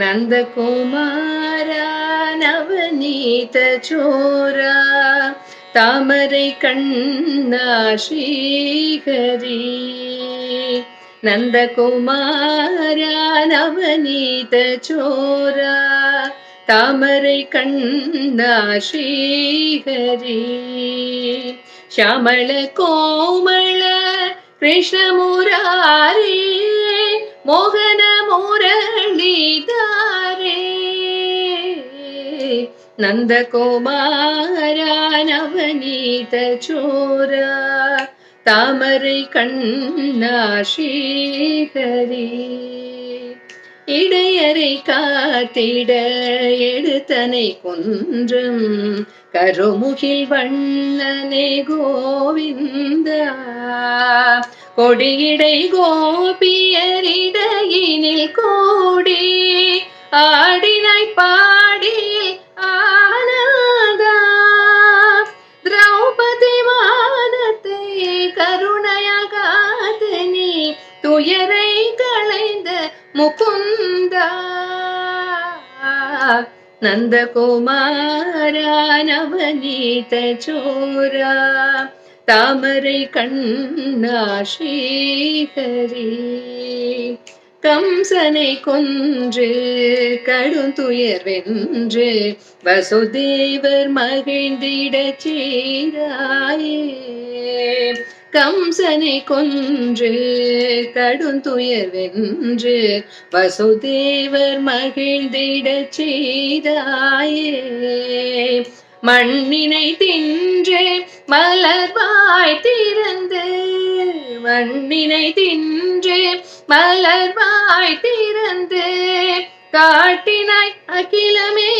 நந்தகுமாரா நவநீத சோரா தாமரை கண்ணா ஸ்ரீஹரி. நந்தகுமாரா நவநீத சோரா தாமரை கண்ணா ஸ்ரீஹரி. ஷாமள கோமள கிருஷ்ணமுராரே மோகன முரளிதாரே. நந்தகுமாரா நவநீத சோரா தாமரை கண்ணா ஸ்ரீஹரி. இடையரை காத்திட எடுத்தனை குன்றம் கருமுகில் வண்ணனே கோவிந்தா. கொடியிடை கோபியரிடையினில் கோடி ஆடினாய் பாடி ஆனந்தா. திரௌபதி மானத்தை கருணையால் காத்து நீ துயரை களைந்த முகுந்தா. நந்தகுமாரா நவநீத சோரா தாமரை கண்ணா ஸ்ரீஹரி. கம்சனை கொன்று கடுந்துயர் வென்று வசுதேவர் மகிழ்ந்திடச் செய்தாயே. கம்சனை கொன்று கடுந்துயர் வென்று வசுதேவர் மகிழ்ந்திடச் செய்தாயே. மண்ணினை தின்று மலர்வாய் திறந்து மண்ணினை தின்று மலர்வாய் திறந்து காட்டினாய் அகிலமே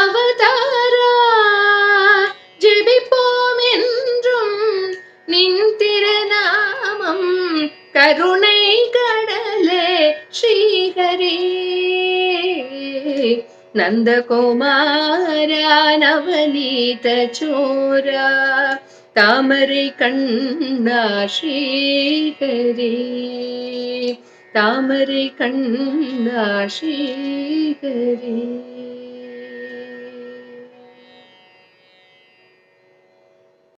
அவதாரா. ஜெபிப்போம் என்றும் நின் திருநாமம் கருணை கடலே ஸ்ரீஹரி. நந்தகுமாரா நவநீத சோரா தாமரை கண்ணா ஸ்ரீஹரி. தாமரை கண்ணா ஸ்ரீஹரி.